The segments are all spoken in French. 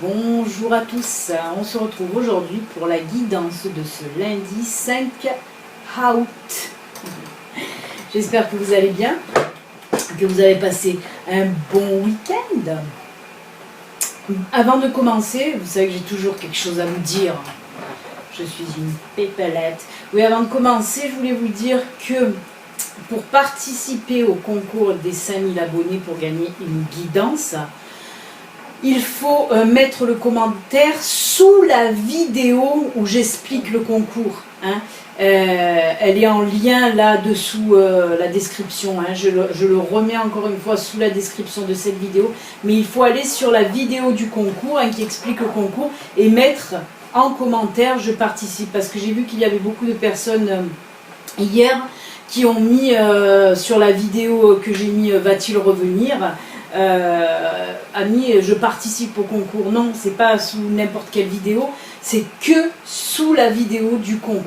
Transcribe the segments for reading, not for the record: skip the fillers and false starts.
Bonjour à tous, on se retrouve aujourd'hui pour la guidance de ce lundi 5 août. J'espère que vous allez bien, que vous avez passé un bon week-end. Avant de commencer, vous savez que j'ai toujours quelque chose à vous dire. Je suis une pépelette. Oui, avant de commencer, je voulais vous dire que pour participer au concours des 5000 abonnés pour gagner une guidance, il faut mettre le commentaire sous la vidéo où j'explique le concours. Elle est en lien là-dessous la description. Je le remets encore une fois sous la description de cette vidéo. Mais il faut aller sur la vidéo du concours qui explique le concours et mettre en commentaire « Je participe ». Parce que j'ai vu qu'il y avait beaucoup de personnes hier qui ont mis sur la vidéo que j'ai mis « Va-t-il revenir ?» Ami, je participe au concours. Non, c'est pas sous n'importe quelle vidéo, c'est que sous la vidéo du concours.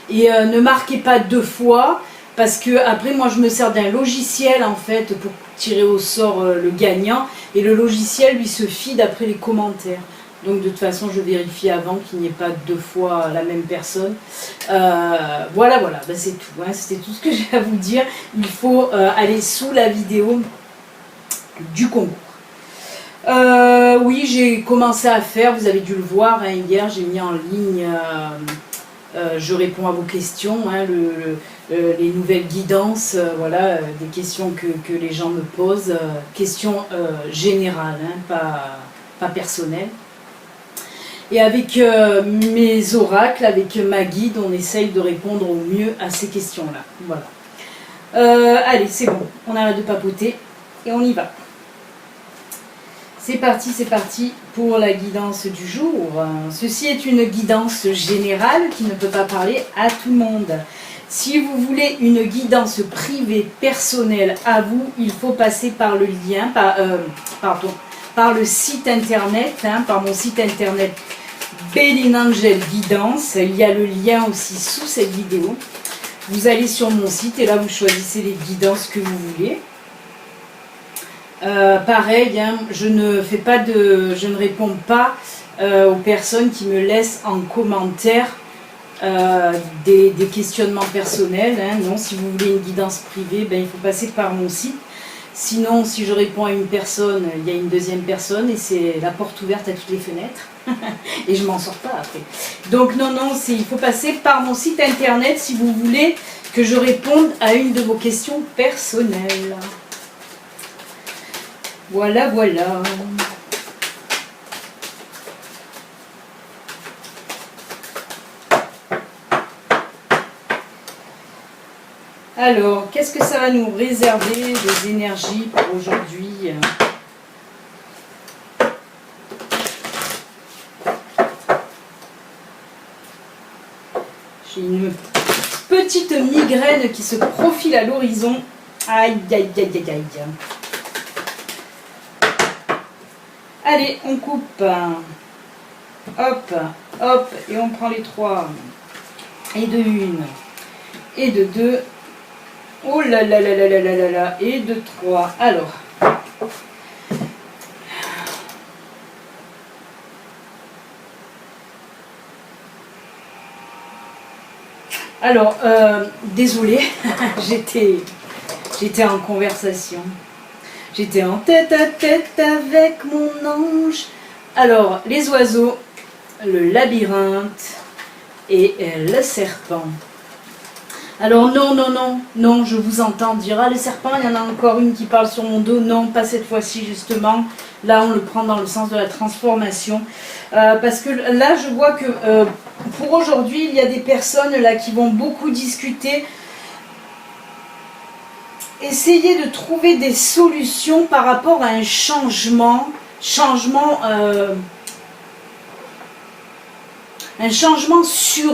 Et ne marquez pas deux fois, parce que après moi je me sers d'un logiciel en fait pour tirer au sort le gagnant, et le logiciel lui se fie d'après les commentaires. Donc de toute façon je vérifie avant qu'il n'y ait pas deux fois la même personne. Voilà, ben, c'est tout. C'était tout ce que j'ai à vous dire. Il faut aller sous la vidéo du concours. Oui, j'ai commencé à faire, vous avez dû le voir, hier j'ai mis en ligne, je réponds à vos questions, les nouvelles guidances, voilà, des questions que les gens me posent, questions générales, pas personnelles. Et avec mes oracles, avec ma guide, on essaye de répondre au mieux à ces questions-là. Voilà. Allez, c'est bon, on arrête de papoter et on y va. C'est parti pour la guidance du jour. Ceci est une guidance générale qui ne peut pas parler à tout le monde. Si vous voulez une guidance privée, personnelle à vous, il faut passer par le lien, par le site internet, par mon site internet Béline Angel Guidance. Il y a le lien aussi sous cette vidéo. Vous allez sur mon site et là vous choisissez les guidances que vous voulez. Pareil, je ne réponds pas aux personnes qui me laissent en commentaire des questionnements personnels. Non, si vous voulez une guidance privée, il faut passer par mon site. Sinon, si je réponds à une personne, il y a une deuxième personne et c'est la porte ouverte à toutes les fenêtres. Et je m'en sors pas après. Donc non, il faut passer par mon site internet si vous voulez que je réponde à une de vos questions personnelles. Voilà. Alors, qu'est-ce que ça va nous réserver des énergies pour aujourd'hui ? J'ai une petite migraine qui se profile à l'horizon. Aïe. Allez, on coupe. Hop, et on prend les 3. Et de 1. Et de 2. Oh là là. Et de 3. Alors, désolée, j'étais en conversation. J'étais en tête à tête avec mon ange. Alors, les oiseaux, le labyrinthe et le serpent. Alors, non, je vous entends dire, le serpent, il y en a encore une qui parle sur mon dos. Non, pas cette fois-ci, justement. Là, on le prend dans le sens de la transformation. Parce que là, je vois que pour aujourd'hui, il y a des personnes là qui vont beaucoup discuter. Essayez de trouver des solutions par rapport à un changement sur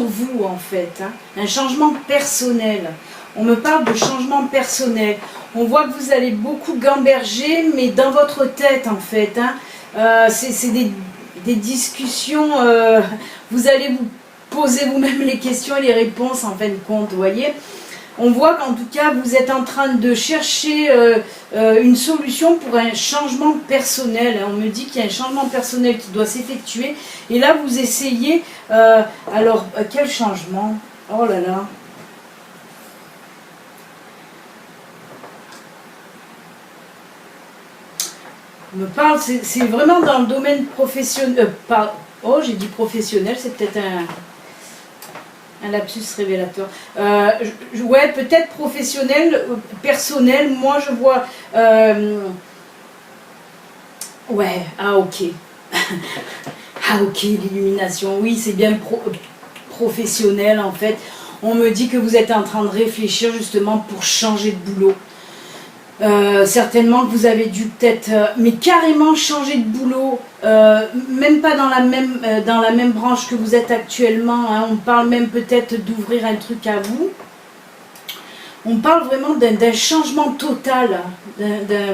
vous en fait, un changement personnel. On me parle de changement personnel. On voit que vous allez beaucoup gamberger, mais dans votre tête en fait. C'est des discussions, vous allez vous poser vous-même les questions et les réponses en fin de compte, vous voyez. On voit qu'en tout cas, vous êtes en train de chercher une solution pour un changement personnel. On me dit qu'il y a un changement personnel qui doit s'effectuer. Et là, vous essayez... alors, quel changement? Oh là là. On me parle, c'est vraiment dans le domaine professionnel. Oh, j'ai dit professionnel, c'est peut-être un lapsus révélateur. Ouais, peut-être professionnel, personnel. Moi, je vois... ouais, ah ok. Ah ok, l'illumination. Oui, c'est bien professionnel en fait. On me dit que vous êtes en train de réfléchir justement pour changer de boulot. Certainement que vous avez dû peut-être, mais carrément changer de boulot, même pas dans la même branche que vous êtes actuellement, hein. On parle même peut-être d'ouvrir un truc à vous. On parle vraiment d'un changement total,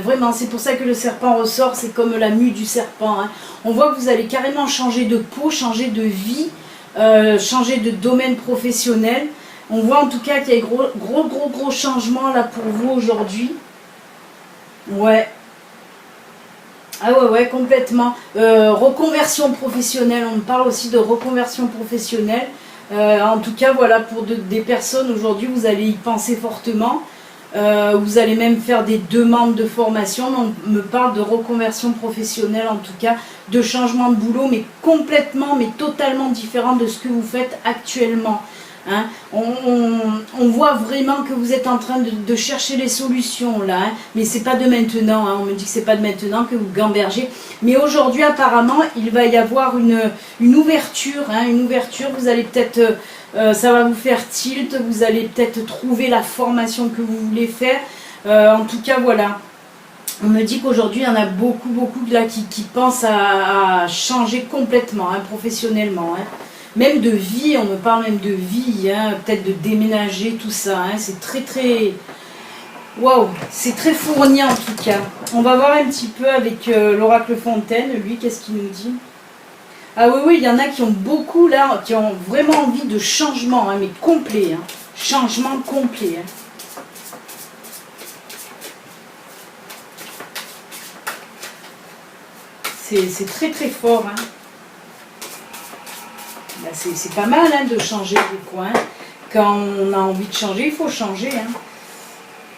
vraiment, c'est pour ça que le serpent ressort, c'est comme la mue du serpent, hein. On voit que vous allez carrément changer de peau, changer de vie, changer de domaine professionnel. On voit en tout cas qu'il y a gros changements là pour vous aujourd'hui. Ouais. Ah ouais, complètement. Reconversion professionnelle, on parle aussi de reconversion professionnelle. En tout cas, voilà, pour des personnes aujourd'hui, vous allez y penser fortement. Vous allez même faire des demandes de formation. On me parle de reconversion professionnelle, en tout cas, de changement de boulot, mais complètement, mais totalement différent de ce que vous faites actuellement. Hein, on voit vraiment que vous êtes en train de chercher les solutions là, hein, mais c'est pas de maintenant, hein, on me dit que c'est pas de maintenant que vous gambergez, mais aujourd'hui apparemment il va y avoir une ouverture, hein, vous allez peut-être, ça va vous faire tilt, vous allez peut-être trouver la formation que vous voulez faire, en tout cas voilà. On me dit qu'aujourd'hui il y en a beaucoup là qui pensent à changer complètement, hein, professionnellement, hein. Même de vie, on me parle même de vie, hein, peut-être de déménager, tout ça. Hein, c'est très... Waouh, c'est très fourni en tout cas. On va voir un petit peu avec l'oracle Fontaine, lui, qu'est-ce qu'il nous dit? Ah oui, il y en a qui ont beaucoup là, qui ont vraiment envie de changement, hein, mais complet. Hein, changement complet. Hein. C'est très fort. Hein. C'est pas mal hein, de changer des fois. Hein. Quand on a envie de changer, il faut changer. Hein.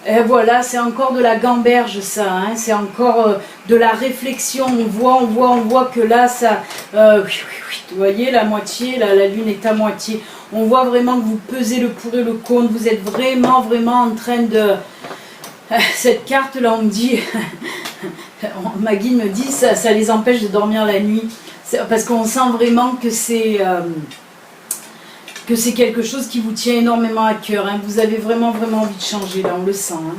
Et voilà, c'est encore de la gamberge ça. Hein. C'est encore de la réflexion. On voit que là, ça... vous voyez, la moitié, là, la lune est à moitié. On voit vraiment que vous pesez le pour et le contre. Vous êtes vraiment en train de... Cette carte-là, on me dit... ma guide me dit, ça les empêche de dormir la nuit. Parce qu'on sent vraiment que c'est quelque chose qui vous tient énormément à cœur. Hein. Vous avez vraiment envie de changer, là, on le sent. Hein.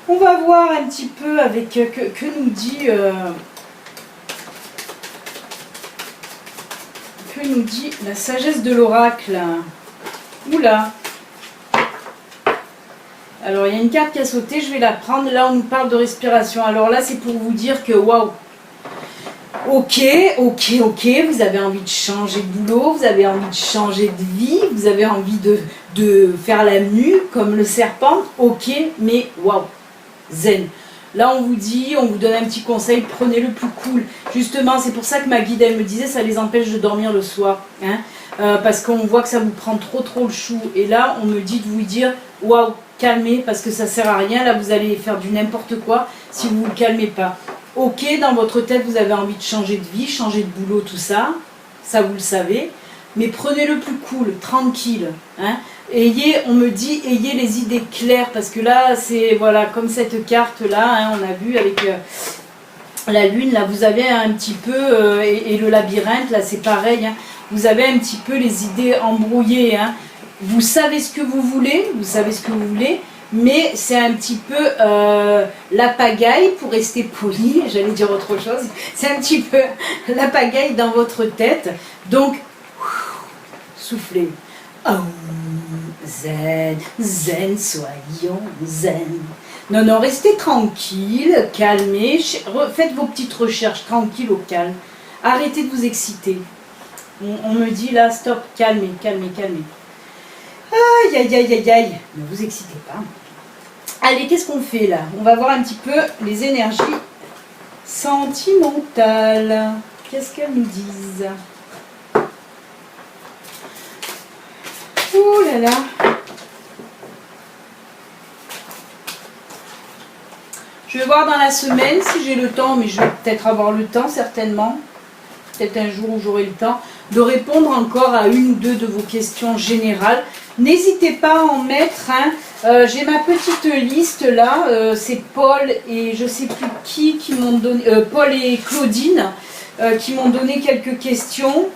On va voir un petit peu avec que nous dit la sagesse de l'oracle. Oula. Alors, il y a une carte qui a sauté, je vais la prendre. Là, on nous parle de respiration. Alors là, c'est pour vous dire que, waouh. Ok, vous avez envie de changer de boulot, vous avez envie de changer de vie, vous avez envie de faire la mue comme le serpent, ok, mais waouh, zen. Là on vous dit, on vous donne un petit conseil, prenez le plus cool. Justement, c'est pour ça que ma guide elle me disait, ça les empêche de dormir le soir, hein, parce qu'on voit que ça vous prend trop le chou. Et là on me dit de vous dire, waouh, calmez, parce que ça sert à rien, là vous allez faire du n'importe quoi si vous ne vous calmez pas. Ok, dans votre tête, vous avez envie de changer de vie, changer de boulot, tout ça. Ça, vous le savez. Mais prenez le plus cool, tranquille. Hein. On me dit, ayez les idées claires. Parce que là, c'est, voilà, comme cette carte-là, hein, on a vu avec la lune, là, vous avez un petit peu, et le labyrinthe, là, c'est pareil. Hein, vous avez un petit peu les idées embrouillées. Hein. Vous savez ce que vous voulez, mais c'est un petit peu la pagaille, pour rester poli, j'allais dire autre chose, c'est un petit peu la pagaille dans votre tête, donc soufflez, oh, zen, soyons zen, non, restez tranquille, calmez, faites vos petites recherches tranquille au calme, arrêtez de vous exciter, on me dit là, stop, calmez. Aïe, aïe, aïe, aïe, aïe. Ne vous excitez pas. Allez, qu'est-ce qu'on fait là? On va voir un petit peu les énergies sentimentales. Qu'est-ce qu'elles nous disent? Ouh là là. Je vais voir dans la semaine si j'ai le temps, mais je vais peut-être avoir le temps certainement. Peut-être un jour où j'aurai le temps de répondre encore à une ou deux de vos questions générales. N'hésitez pas à en mettre. Hein. J'ai ma petite liste là. C'est Paul et je ne sais plus qui m'ont donné. Paul et Claudine qui m'ont donné quelques questions.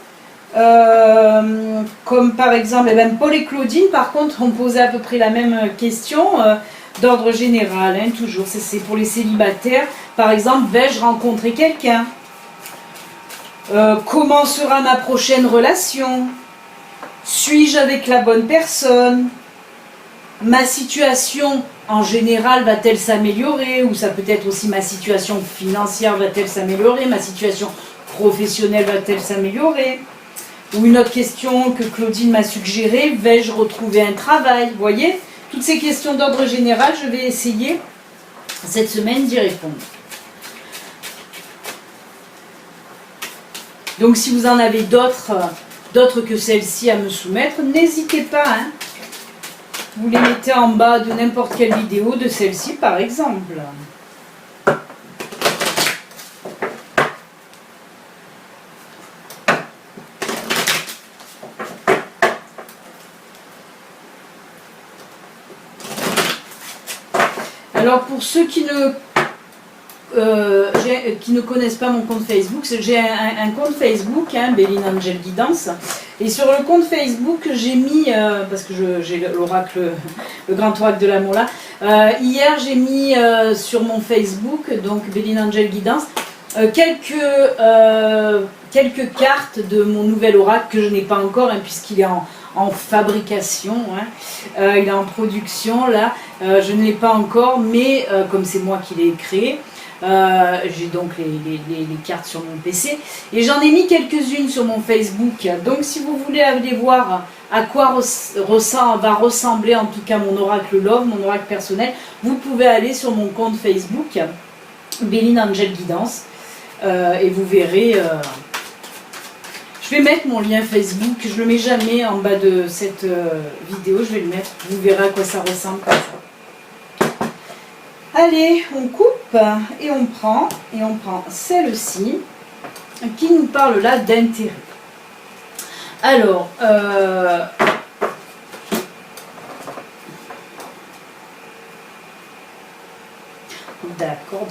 Comme par exemple, Paul et Claudine, par contre, ont posé à peu près la même question. D'ordre général, hein, toujours. C'est pour les célibataires. Par exemple, vais-je rencontrer quelqu'un? Comment sera ma prochaine relation? Suis-je avec la bonne personne? Ma situation en général va-t-elle s'améliorer? Ou ça peut être aussi ma situation financière va-t-elle s'améliorer? Ma situation professionnelle va-t-elle s'améliorer? Ou une autre question que Claudine m'a suggérée, vais-je retrouver un travail? Vous voyez, toutes ces questions d'ordre général, je vais essayer cette semaine d'y répondre. Donc si vous en avez d'autres que celle-ci à me soumettre, n'hésitez pas. Hein. Vous les mettez en bas de n'importe quelle vidéo, de celle-ci par exemple. Alors pour ceux qui ne connaissent pas mon compte Facebook, j'ai un compte Facebook, hein, Béline Angel Guidance, et sur le compte Facebook j'ai mis, parce que j'ai l'oracle, le grand oracle de l'amour là, hier j'ai mis sur mon Facebook, donc Béline Angel Guidance, quelques cartes de mon nouvel oracle que je n'ai pas encore, hein, puisqu'il est en fabrication, hein. Il est en production là, je ne l'ai pas encore, mais comme c'est moi qui l'ai créé, j'ai donc les cartes sur mon PC et j'en ai mis quelques-unes sur mon Facebook. Donc si vous voulez aller voir à quoi va ressembler en tout cas mon oracle Love, mon oracle personnel, vous pouvez aller sur mon compte Facebook Béline Angel Guidance et vous verrez. Je vais mettre mon lien Facebook, je le mets jamais en bas de cette vidéo, je vais le mettre, vous verrez à quoi ça ressemble comme ça. Allez, on coupe et on prend celle-ci qui nous parle là d'intérêt. Alors, d'accord.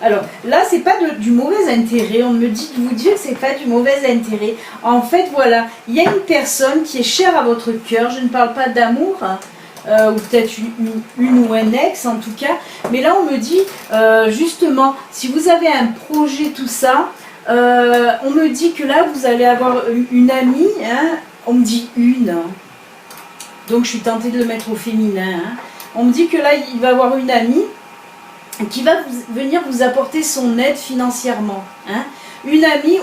Alors là, c'est pas du mauvais intérêt. On me dit de vous dire que c'est pas du mauvais intérêt. En fait, voilà, il y a une personne qui est chère à votre cœur. Je ne parle pas d'amour, ou peut-être une ou un ex en tout cas. Mais là, on me dit justement, si vous avez un projet, tout ça, on me dit que là, vous allez avoir une amie. Hein, on me dit une. Donc, je suis tentée de le mettre au féminin. Hein. On me dit que là, il va avoir une amie qui va venir vous apporter son aide financièrement. Hein. Une amie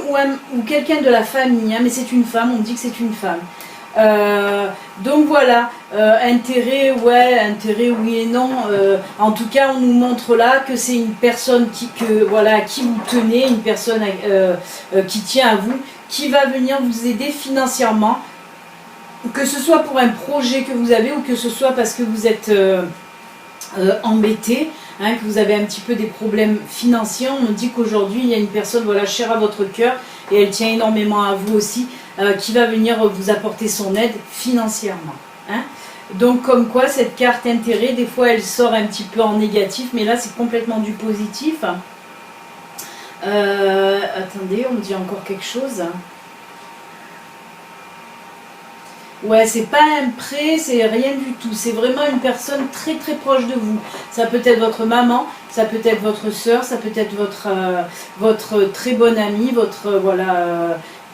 ou quelqu'un de la famille, hein, mais c'est une femme, on me dit que c'est une femme. Donc voilà, intérêt oui et non. En tout cas, on nous montre là que c'est une personne à qui vous tenez, une personne qui tient à vous, qui va venir vous aider financièrement, que ce soit pour un projet que vous avez ou que ce soit parce que vous êtes embêté. Hein, que vous avez un petit peu des problèmes financiers. On me dit qu'aujourd'hui il y a une personne chère à votre cœur et elle tient énormément à vous aussi, qui va venir vous apporter son aide financièrement. Hein. Donc comme quoi cette carte intérêt, des fois elle sort un petit peu en négatif, mais là c'est complètement du positif. Attendez, on me dit encore quelque chose. Ouais, c'est pas un prêt, c'est rien du tout. C'est vraiment une personne très très proche de vous. Ça peut être votre maman, ça peut être votre soeur, ça peut être votre très bonne amie,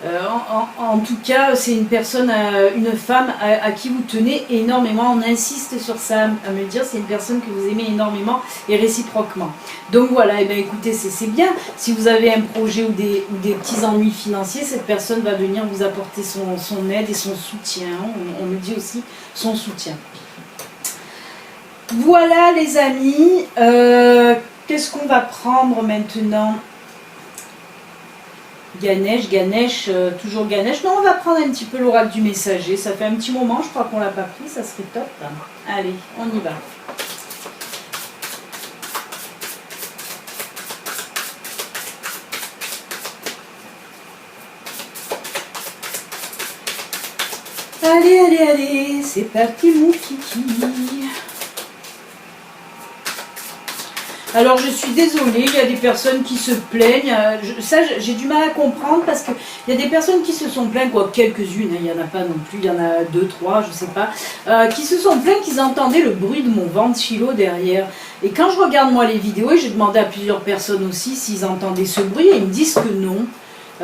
En tout cas, c'est une personne, une femme à qui vous tenez énormément. On insiste sur ça, à me dire c'est une personne que vous aimez énormément et réciproquement. Donc voilà, et bien écoutez, c'est bien. Si vous avez un projet ou des petits ennuis financiers, cette personne va venir vous apporter son aide et son soutien. On me dit aussi son soutien. Voilà les amis, qu'est-ce qu'on va prendre maintenant? Ganesh, toujours Ganesh. Non, on va prendre un petit peu l'oracle du messager. Ça fait un petit moment, je crois qu'on l'a pas pris, ça serait top. Allez, on y va. Allez, c'est parti mon kiki. Alors je suis désolée, il y a des personnes qui se plaignent, ça j'ai du mal à comprendre parce qu'il y a des personnes qui se sont plaintes, quoi, quelques-unes, il n'y en a pas non plus, il y en a 2, 3, je sais pas, qui se sont plaintes qu'ils entendaient le bruit de mon ventilo derrière. Et quand je regarde moi les vidéos, et j'ai demandé à plusieurs personnes aussi s'ils entendaient ce bruit, et ils me disent que non.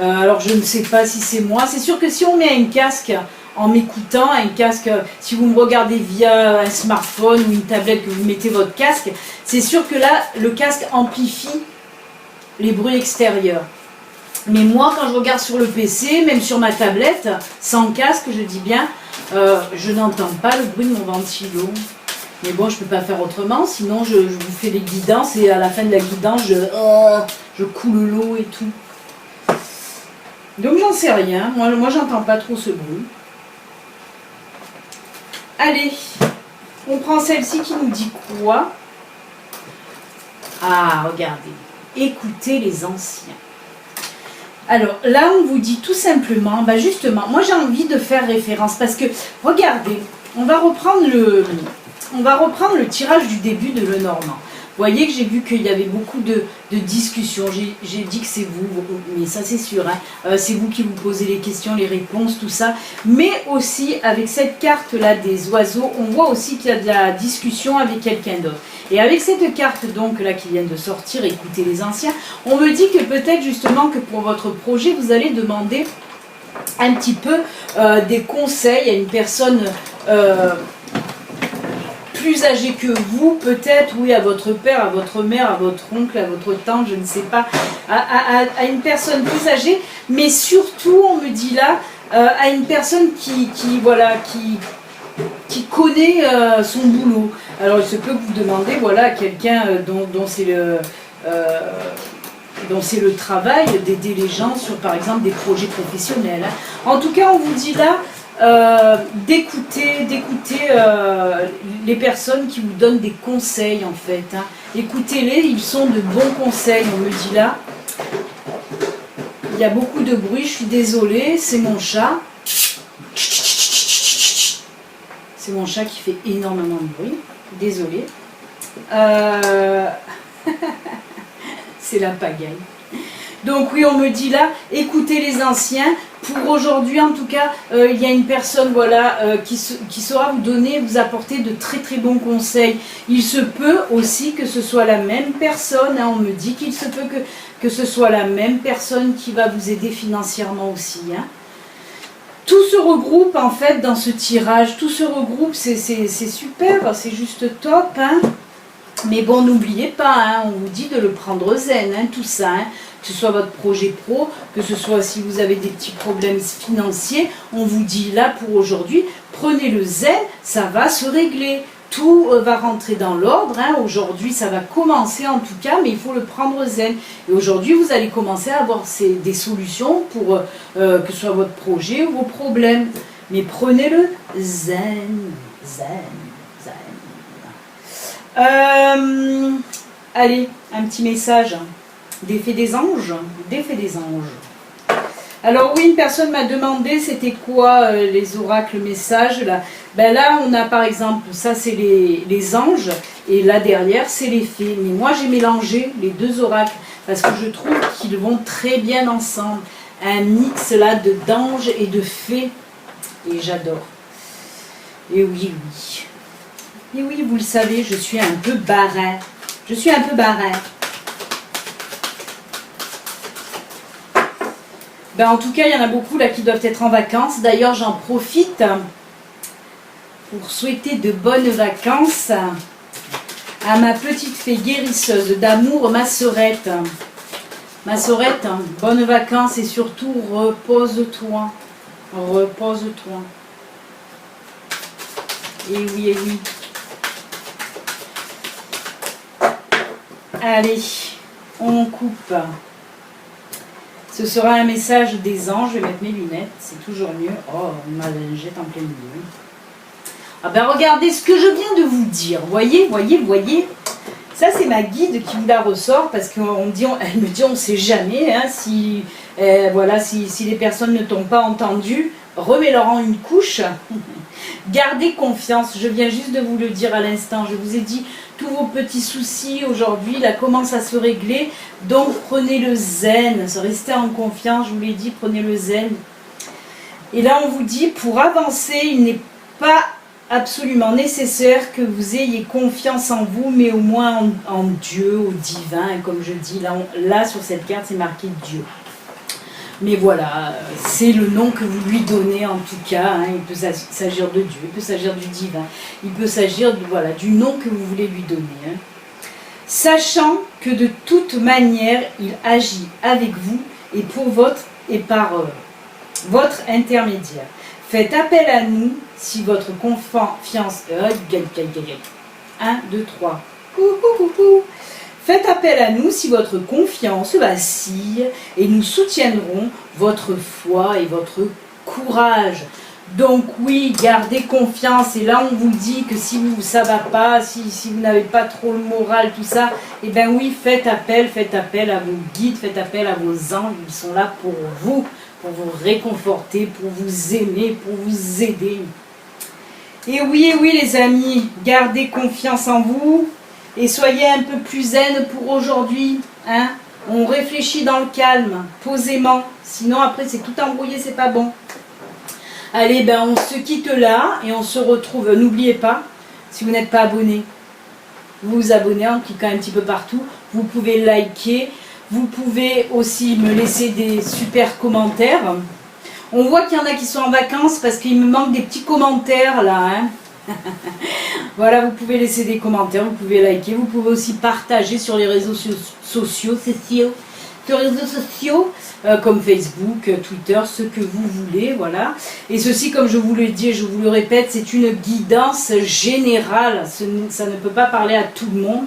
Alors je ne sais pas si c'est moi, c'est sûr que si on met un casque en m'écoutant, un casque, si vous me regardez via un smartphone ou une tablette, que vous mettez votre casque, c'est sûr que là, le casque amplifie les bruits extérieurs. Mais moi, quand je regarde sur le PC, même sur ma tablette, sans casque, je dis bien, je n'entends pas le bruit de mon ventilo. Mais bon, je ne peux pas faire autrement, sinon je vous fais les guidances et à la fin de la guidance, je coule l'eau et tout. Donc j'en sais rien, moi j'entends pas trop ce bruit. Allez, on prend celle-ci qui nous dit quoi? Ah, regardez, écoutez les anciens. Alors là, on vous dit tout simplement, bah justement, moi j'ai envie de faire référence parce que, regardez, on va reprendre le tirage du début de Lenormand. Vous voyez que j'ai vu qu'il y avait beaucoup de discussions. J'ai dit que c'est vous, mais ça c'est sûr, hein. C'est vous qui vous posez les questions, les réponses, tout ça. Mais aussi, avec cette carte-là des oiseaux, on voit aussi qu'il y a de la discussion avec quelqu'un d'autre. Et avec cette carte donc là qui vient de sortir, écoutez les anciens, on me dit que peut-être justement que pour votre projet, vous allez demander un petit peu des conseils à une personne plus âgé que vous, peut-être, oui, à votre père, à votre mère, à votre oncle, à votre tante, je ne sais pas, à une personne plus âgée, mais surtout, on me dit là, à une personne qui connaît son boulot. Alors, il se peut que vous demandez, voilà, à quelqu'un dont c'est le travail d'aider les gens sur, par exemple, des projets professionnels. Hein. En tout cas, on vous dit là, d'écouter les personnes qui vous donnent des conseils en fait. Hein. Écoutez-les, ils sont de bons conseils, on me dit là. Il y a beaucoup de bruit, je suis désolée, c'est mon chat. C'est mon chat qui fait énormément de bruit, désolée. C'est la pagaille. Donc oui, on me dit là, écoutez les anciens. Pour aujourd'hui, en tout cas, il y a une personne voilà, qui saura vous donner, vous apporter de très très bons conseils. Il se peut aussi que ce soit la même personne, hein, on me dit qu'il se peut que ce soit la même personne qui va vous aider financièrement aussi. Hein. Tout se regroupe en fait dans ce tirage, tout se regroupe, c'est super, c'est juste top. Hein. Mais bon, n'oubliez pas, hein, on vous dit de le prendre zen, hein, tout ça. Hein. Que ce soit votre projet pro, que ce soit si vous avez des petits problèmes financiers, on vous dit là pour aujourd'hui, prenez le zen, ça va se régler. Tout va rentrer dans l'ordre. Hein. Aujourd'hui, ça va commencer en tout cas, mais il faut le prendre zen. Et aujourd'hui, vous allez commencer à avoir des solutions pour que ce soit votre projet ou vos problèmes. Mais prenez-le zen, zen, zen. Allez, un petit message. D'effet des anges, d'effet des anges. Alors oui, une personne m'a demandé c'était quoi les oracles messages là. Ben là on a par exemple, ça c'est les anges et là derrière c'est les fées. Mais moi j'ai mélangé les deux oracles parce que je trouve qu'ils vont très bien ensemble. Un mix là d'anges et de fées et j'adore. Et oui, oui. Et oui, vous le savez, je suis un peu barin. Je suis un peu barin. Ben, en tout cas, il y en a beaucoup là qui doivent être en vacances. D'ailleurs, j'en profite pour souhaiter de bonnes vacances à ma petite fée guérisseuse d'amour, ma sœurette. Ma sœurette, bonnes vacances et surtout repose-toi. Repose-toi. Et oui, et oui. Allez, on coupe. Ce sera un message des anges. Je vais mettre mes lunettes, c'est toujours mieux. Oh, ma lingette en plein milieu. Ah ben regardez ce que je viens de vous dire. Voyez. Ça c'est ma guide qui vous la ressort parce qu'elle me dit on ne sait jamais hein, si les personnes ne t'ont pas entendu, remets-leur en une couche. Gardez confiance, je viens juste de vous le dire à l'instant, je vous ai dit tous vos petits soucis aujourd'hui, là commencent à se régler, donc prenez le zen, restez en confiance, je vous l'ai dit, prenez le zen. Et là on vous dit, pour avancer, il n'est pas absolument nécessaire que vous ayez confiance en vous, mais au moins en Dieu, au divin, comme je dis, là sur cette carte c'est marqué Dieu. Mais voilà, c'est le nom que vous lui donnez en tout cas, hein. Il peut s'agir de Dieu, il peut s'agir du divin, il peut s'agir du nom que vous voulez lui donner. Hein. Sachant que de toute manière, il agit avec vous et par votre intermédiaire. Faites appel à nous si votre confiance... 1, 2, 3. Faites appel à nous si votre confiance vacille et nous soutiendrons votre foi et votre courage. Donc oui, gardez confiance et là on vous dit que si ça ne va pas, si vous n'avez pas trop le moral, tout ça, et bien oui, faites appel à vos guides, faites appel à vos anges, ils sont là pour vous réconforter, pour vous aimer, pour vous aider. Et oui les amis, gardez confiance en vous. Et soyez un peu plus zen pour aujourd'hui. Hein? On réfléchit dans le calme, posément. Sinon, après, c'est tout embrouillé, c'est pas bon. Allez, ben, on se quitte là et on se retrouve. N'oubliez pas, si vous n'êtes pas abonné, vous vous abonnez en cliquant un petit peu partout. Vous pouvez liker. Vous pouvez aussi me laisser des super commentaires. On voit qu'il y en a qui sont en vacances parce qu'il me manque des petits commentaires là. Hein? Voilà, vous pouvez laisser des commentaires, vous pouvez liker, vous pouvez aussi partager sur les réseaux sociaux, comme Facebook, Twitter, ce que vous voulez, voilà. Et ceci, comme je vous le dis et je vous le répète, c'est une guidance générale, ça ne peut pas parler à tout le monde.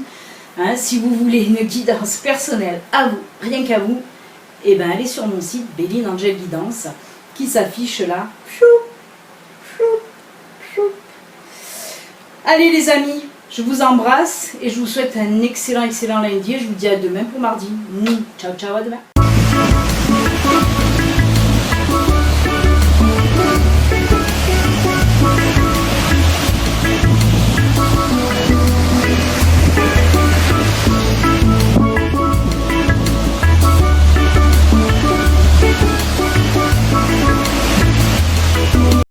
Hein. Si vous voulez une guidance personnelle à vous, rien qu'à vous, et ben allez sur mon site Béline Angel Guidance qui s'affiche là. Allez les amis, je vous embrasse et je vous souhaite un excellent lundi et je vous dis à demain pour mardi. Ciao, ciao, à demain.